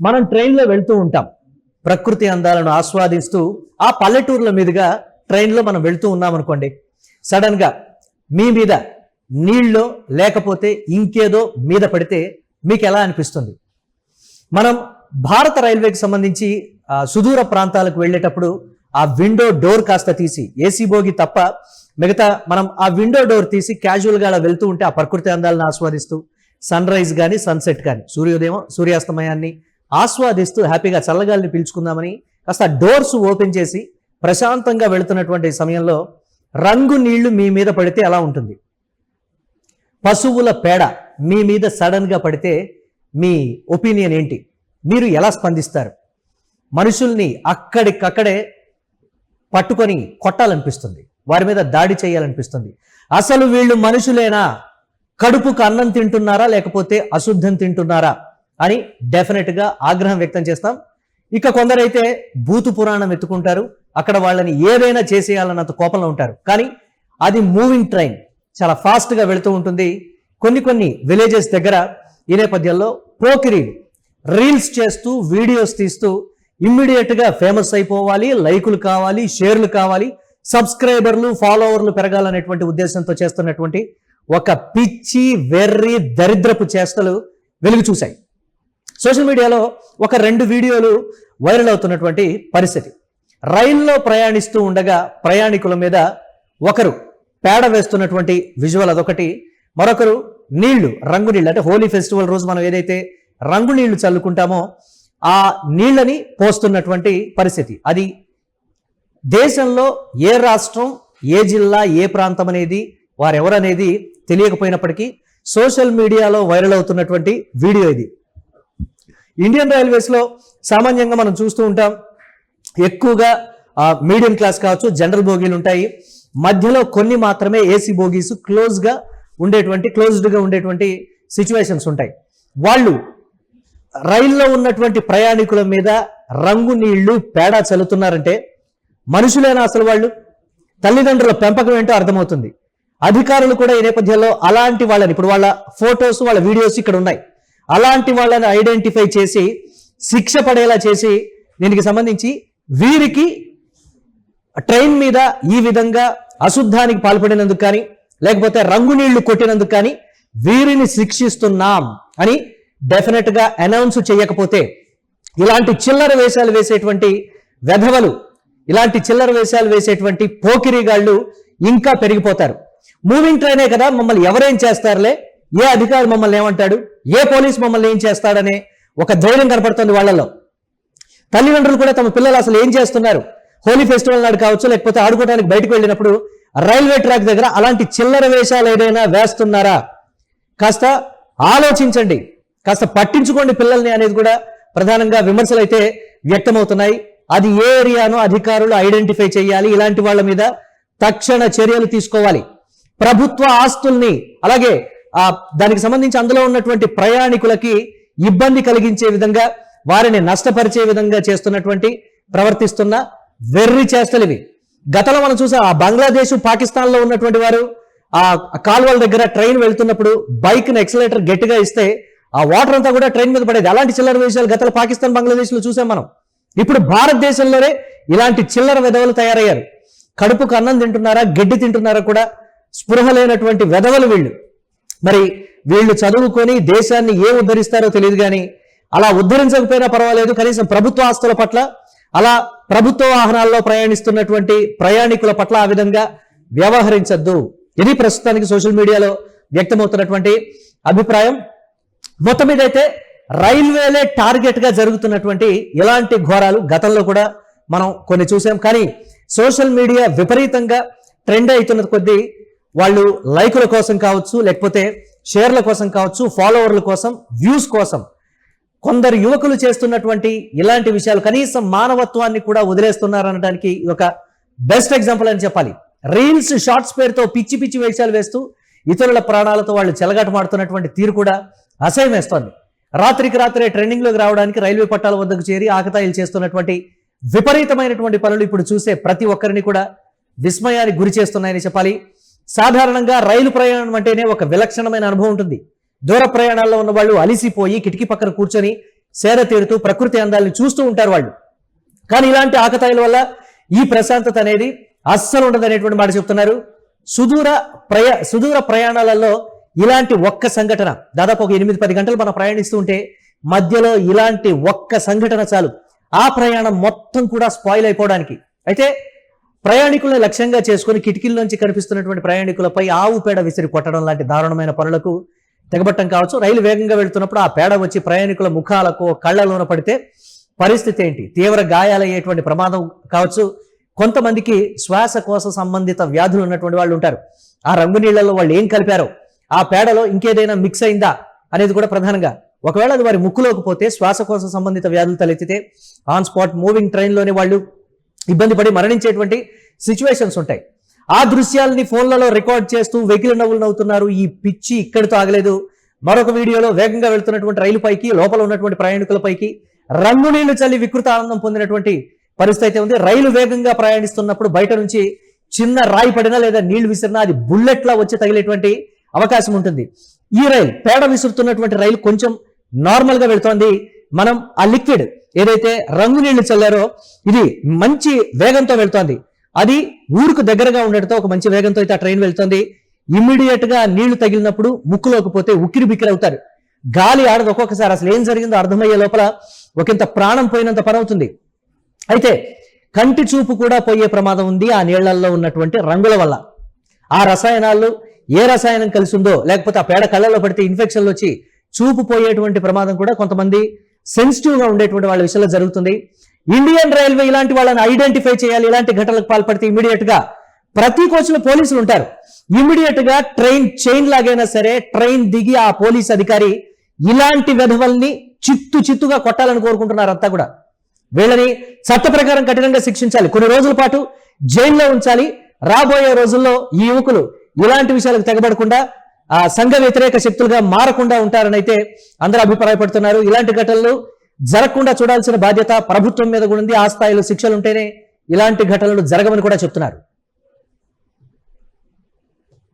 మనం ట్రైన్లో వెళ్తూ ఉంటాం, ప్రకృతి అందాలను ఆస్వాదిస్తూ ఆ పల్లెటూర్ల మీదుగా ట్రైన్లో మనం వెళ్తూ ఉన్నాం అనుకోండి. సడన్గా మీ మీద నీళ్ళో లేకపోతే ఇంకేదో మీద పడితే మీకు ఎలా అనిపిస్తుంది? మనం భారత రైల్వేకి సంబంధించి సుదూర ప్రాంతాలకు వెళ్ళేటప్పుడు ఆ విండో డోర్ కాస్త తీసి, ఏసీ బోగి తప్ప మిగతా మనం ఆ విండో డోర్ తీసి క్యాజువల్గా అలా వెళ్తూ ఉంటే ఆ ప్రకృతి అందాలను ఆస్వాదిస్తూ సన్ రైజ్ కానీ సన్సెట్ కానీ సూర్యోదయం సూర్యాస్తమయాన్ని ఆస్వాదిస్తూ హ్యాపీగా చల్లగాలిని పీల్చుకుందామని కాస్త డోర్స్ ఓపెన్ చేసి ప్రశాంతంగా వెళుతున్నటువంటి సమయంలో రంగు నీళ్లు మీ మీద పడితే ఎలా ఉంటుంది? పశువుల పేడ మీ మీద సడన్గా పడితే మీ ఒపీనియన్ ఏంటి? మీరు ఎలా స్పందిస్తారు? మనుషుల్ని అక్కడికక్కడే పట్టుకొని కొట్టాలనిపిస్తుంది, వారి మీద దాడి చేయాలనిపిస్తుంది. అసలు వీళ్ళు మనుషులేనా? కడుపుకు అన్నం తింటున్నారా లేకపోతే అశుద్ధం తింటున్నారా అని డెఫినెట్గా ఆగ్రహం వ్యక్తం చేస్తాం. ఇక కొందరైతే భూతు పురాణం ఎత్తుకుంటారు, అక్కడ వాళ్ళని ఏదైనా చేసేయాలన్నంత కోపంలో ఉంటారు. కానీ అది మూవింగ్ ట్రైన్, చాలా ఫాస్ట్గా వెళుతూ ఉంటుంది. కొన్ని విలేజెస్ దగ్గర ఈ నేపథ్యంలో పోకిరీలు రీల్స్ చేస్తూ వీడియోస్ తీస్తూ ఇమ్మీడియట్గా ఫేమస్ అయిపోవాలి, లైకులు కావాలి, షేర్లు కావాలి, సబ్స్క్రైబర్లు ఫాలోవర్లు పెరగాలనేటువంటి ఉద్దేశంతో చేస్తున్నటువంటి ఒక పిచ్చి వెర్రి దరిద్రపు చేష్టలు వెలుగు చూశాయి. సోషల్ మీడియాలో ఒక 2 వీడియోలు వైరల్ అవుతున్నటువంటి పరిస్థితి. రైల్లో ప్రయాణిస్తూ ఉండగా ప్రయాణికుల మీద ఒకరు పేడ వేస్తున్నటువంటి విజువల్ అదొకటి, మరొకరు నీళ్లు రంగు నీళ్ళు, అంటే హోలీ ఫెస్టివల్ రోజు మనం ఏదైతే రంగు నీళ్లు చల్లుకుంటామో ఆ నీళ్ళని పోస్తున్నటువంటి పరిస్థితి. అది దేశంలో ఏ రాష్ట్రం, ఏ జిల్లా, ఏ ప్రాంతం అనేది, వారెవరనేది తెలియకపోయినప్పటికీ సోషల్ మీడియాలో వైరల్ అవుతున్నటువంటి వీడియో ఇది. ఇండియన్ రైల్వేస్లో సామాన్యంగా మనం చూస్తూ ఉంటాం, ఎక్కువగా మీడియం క్లాస్ కావచ్చు, జనరల్ బోగీలు ఉంటాయి, మధ్యలో కొన్ని మాత్రమే ఏసీ బోగీస్ క్లోజ్డ్గా ఉండేటువంటి సిచ్యువేషన్స్ ఉంటాయి. వాళ్ళు రైల్లో ఉన్నటువంటి ప్రయాణికుల మీద రంగు నీళ్లు పేడ చల్లుతున్నారంటే మనుషులేనా అసలు వాళ్ళు? తల్లిదండ్రుల పెంపకం ఏంటో అర్థమవుతుంది. అధికారులు కూడా ఈ నేపథ్యంలో అలాంటి వాళ్ళని, ఇప్పుడు వాళ్ళ ఫొటోస్ వాళ్ళ వీడియోస్ ఇక్కడ ఉన్నాయి, అలాంటి వాళ్ళని ఐడెంటిఫై చేసి శిక్ష పడేలా చేసి దీనికి సంబంధించి వీరికి ట్రైన్ మీద ఈ విధంగా అశుద్ధానికి పాల్పడినందుకు కానీ లేకపోతే రంగు నీళ్లు కొట్టినందుకు కానీ వీరిని శిక్షిస్తున్నాం అని డెఫినెట్గా అనౌన్స్ చేయకపోతే ఇలాంటి చిల్లర వేషాలు వేసేటువంటి వెధవలు, ఇలాంటి చిల్లర వేషాలు వేసేటువంటి పోకిరిగాళ్ళు ఇంకా పెరిగిపోతారు. మూవింగ్ ట్రైనే కదా, మమ్మల్ని ఎవరేం చేస్తారులే, ఏ అధికారి మమ్మల్ని ఏమంటాడు, ఏ పోలీస్ మమ్మల్ని ఏం చేస్తాడనే ఒక ధైర్యం కనపడుతుంది వాళ్ళలో. తల్లిదండ్రులు కూడా తమ పిల్లలు అసలు ఏం చేస్తున్నారు, హోలీ ఫెస్టివల్ నాడు కావచ్చు లేకపోతే ఆడుకోవడానికి బయటకు వెళ్ళినప్పుడు రైల్వే ట్రాక్ దగ్గర అలాంటి చిల్లర వేషాలు ఏదైనా వేస్తున్నారా? కాస్త ఆలోచించండి, కాస్త పట్టించుకోండి పిల్లల్ని అనేది కూడా ప్రధానంగా విమర్శలు అయితే వ్యక్తమవుతున్నాయి. అది ఏ ఏరియానో అధికారులు ఐడెంటిఫై చేయాలి, ఇలాంటి వాళ్ళ మీద తక్షణ చర్యలు తీసుకోవాలి. ప్రభుత్వ ఆస్తుల్ని అలాగే దానికి సంబంధించి అందులో ఉన్నటువంటి ప్రయాణికులకి ఇబ్బంది కలిగించే విధంగా, వారిని నష్టపరిచే విధంగా ప్రవర్తిస్తున్న వెర్రి చేష్టలు ఇవి. గతంలో మనం చూసాం, ఆ బంగ్లాదేశ్ పాకిస్తాన్లో ఉన్నటువంటి వారు ఆ కాలువల దగ్గర ట్రైన్ వెళ్తున్నప్పుడు బైక్ని ఎక్సలేటర్ గట్టిగా ఇస్తే ఆ వాటర్ అంతా కూడా ట్రైన్ మీద పడేది. అలాంటి చిల్లర విషయాలు గతంలో పాకిస్తాన్ బంగ్లాదేశ్లో చూసాం మనం. ఇప్పుడు భారతదేశంలోనే ఇలాంటి చిల్లర వెధవలు తయారయ్యారు. కడుపుకు అన్నం తింటున్నారా, గడ్డి తింటున్నారా కూడా స్పృహ లేనటువంటి వెధవలు వీళ్ళు. మరి వీళ్ళు చదువుకొని దేశాన్ని ఏ ఉద్ధరిస్తారో తెలియదు, కానీ అలా ఉద్ధరించకపోయినా పర్వాలేదు, కనీసం ప్రభుత్వ ఆస్తుల పట్ల, అలా ప్రభుత్వ వాహనాల్లో ప్రయాణిస్తున్నటువంటి ప్రయాణికుల పట్ల ఆ విధంగా వ్యవహరించద్దు. ఇది ప్రస్తుతానికి సోషల్ మీడియాలో వ్యక్తమవుతున్నటువంటి అభిప్రాయం. మొత్తం మీద అయితే రైల్వేలే టార్గెట్ గా జరుగుతున్నటువంటి ఇలాంటి ఘోరాలు గతంలో కూడా మనం కొన్ని చూసాం. కానీ సోషల్ మీడియా విపరీతంగా ట్రెండ్ అవుతున్న కొద్దీ వాళ్ళు లైకుల కోసం కావచ్చు, లేకపోతే షేర్ల కోసం కావచ్చు, ఫాలోవర్ల కోసం, వ్యూస్ కోసం కొందరు యువకులు చేస్తున్నటువంటి ఇలాంటి విషయాలు కనీసం మానవత్వాన్ని కూడా వదిలేస్తున్నారనడానికి ఒక బెస్ట్ ఎగ్జాంపుల్ అని చెప్పాలి. రీల్స్, షార్ట్స్ పేరుతో పిచ్చి పిచ్చి వేషాలు వేస్తూ ఇతరుల ప్రాణాలతో వాళ్ళు చెలగాటమాడుతున్నటువంటి తీరు కూడా అసహ్యం వేస్తోంది. రాత్రికి రాత్రే ట్రెండింగ్లోకి రావడానికి రైల్వే పట్టాల వద్దకు చేరి ఆకతాయిలు చేస్తున్నటువంటి విపరీతమైనటువంటి పనులు ఇప్పుడు చూసే ప్రతి ఒక్కరిని కూడా విస్మయానికి గురి చేస్తున్నాయని చెప్పాలి. సాధారణంగా రైలు ప్రయాణం అంటేనే ఒక విలక్షణమైన అనుభవం ఉంటుంది. దూర ప్రయాణాల్లో ఉన్న వాళ్ళు అలిసిపోయి కిటికీ పక్కన కూర్చొని సేద తీరుతూ ప్రకృతి అందాలను చూస్తూ ఉంటారు వాళ్ళు. కానీ ఇలాంటి ఆకతాయిల వల్ల ఈ ప్రశాంతత అనేది అస్సలు ఉండదు అనేటువంటి మాట చెప్తున్నారు. సుదూర ప్రయాణాలలో ఇలాంటి ఒక్క సంఘటన, దాదాపు ఒక 8-10 గంటలు మనం ప్రయాణిస్తూ ఉంటే మధ్యలో ఇలాంటి ఒక్క సంఘటన చాలు ఆ ప్రయాణం మొత్తం కూడా స్పాయిల్ అయిపోవడానికి. అయితే ప్రయాణికులను లక్ష్యంగా చేసుకుని కిటికీల్లోంచి కనిపిస్తున్నటువంటి ప్రయాణికులపై ఆవు పేడ విసిరి కొట్టడం లాంటి దారుణమైన పనులకు తెగబట్టం కావచ్చు. రైలు వేగంగా వెళుతున్నప్పుడు ఆ పేడ వచ్చి ప్రయాణికుల ముఖాలకు కళ్ళలోన పడితే పరిస్థితి ఏంటి? తీవ్ర గాయాలయ్యేటువంటి ప్రమాదం కావచ్చు. కొంతమందికి శ్వాసకోశ సంబంధిత వ్యాధులు ఉన్నటువంటి వాళ్ళు ఉంటారు. ఆ రంగు నీళ్లలో వాళ్ళు ఏం కలిపారో, ఆ పేడలో ఇంకేదైనా మిక్స్ అయిందా అనేది కూడా ప్రధానంగా. ఒకవేళ అది వారి ముక్కులోకి పోతే శ్వాసకోశ సంబంధిత వ్యాధులు తలెత్తితే ఆన్ స్పాట్ మూవింగ్ ట్రైన్లోనే వాళ్ళు ఇబ్బంది పడి మరణించేటువంటి సిచ్యువేషన్స్ ఉంటాయి. ఆ దృశ్యాలని ఫోన్లలో రికార్డ్ చేస్తూ వెకిలి నవ్వులు నవ్వుతున్నారు. ఈ పిచ్చి ఇక్కడితో ఆగలేదు. మరొక వీడియోలో వేగంగా వెళ్తున్నటువంటి రైలు పైకి లోపల ఉన్నటువంటి ప్రయాణికులపైకి రంగు నీళ్లు చల్లి వికృత ఆనందం పొందినటువంటి పరిస్థితి అయితే ఉంది. రైలు వేగంగా ప్రయాణిస్తున్నప్పుడు బయట నుంచి చిన్న రాయి పడినా లేదా నీళ్లు విసిరినా అది బుల్లెట్లా వచ్చి తగిలేటువంటి అవకాశం ఉంటుంది. ఈ రైలు పేడ విసురుతున్నటువంటి రైలు కొంచెం నార్మల్ గా వెళ్తోంది. మనం ఆ లిక్విడ్ ఏదైతే రంగు నీళ్లు చల్లారో ఇది మంచి వేగంతో వెళ్తోంది. అది ఊరుకు దగ్గరగా ఉండటంతో ఒక మంచి వేగంతో అయితే ఆ ట్రైన్ వెళ్తోంది. ఇమ్మీడియట్ గా నీళ్లు తగిలినప్పుడు ముక్కులోకి పోతే ఉక్కిరి బిక్కిరి అవుతారు. గాలి ఆడదు. ఒక్కొక్కసారి అసలు ఏం జరిగిందో అర్థమయ్యే లోపల ఒకంత ప్రాణం పోయినంత పని అవుతుంది. అయితే కంటి చూపు కూడా పోయే ప్రమాదం ఉంది ఆ నీళ్లలో ఉన్నటువంటి రంగుల వల్ల. ఆ రసాయనాలు ఏ రసాయనం కలిసి ఉందో, లేకపోతే ఆ పేడ కళ్ళలో పడితే ఇన్ఫెక్షన్లు వచ్చి చూపు పోయేటువంటి ప్రమాదం కూడా కొంతమంది సెన్సిటివ్ గా ఉండేటువంటి వాళ్ళ విషయంలో జరుగుతుంది. ఇండియన్ రైల్వే ఇలాంటి వాళ్ళని ఐడెంటిఫై చేయాలి. ఇలాంటి ఘటనలకు పాల్పడితే ఇమీడియట్ గా ప్రతి కోచ్లో పోలీసులు ఉంటారు. ఇమీడియట్ గా ట్రైన్ చైన్ లాగైనా సరే ట్రైన్ దిగి ఆ పోలీస్ అధికారి ఇలాంటి వెధవల్ని చిత్తుగా కొట్టాలని కోరుకుంటున్నారు అంతా కూడా. వీళ్ళని చట్ట ప్రకారం కఠినంగా శిక్షించాలి. కొన్ని రోజుల పాటు జైల్లో ఉంచాలి. రాబోయే రోజుల్లో ఈ యువకులు ఇలాంటి విషయాలకు తెగబడకుండా ఆ సంఘ వ్యతిరేక శక్తులుగా మారకుండా ఉంటారని అయితే అందరూ అభిప్రాయపడుతున్నారు. ఇలాంటి ఘటనలు జరగకుండా చూడాల్సిన బాధ్యత ప్రభుత్వం మీద కూడా ఉంది. ఆ స్థాయిలో శిక్షలు ఉంటేనే ఇలాంటి ఘటనలు జరగమని కూడా చెప్తున్నారు.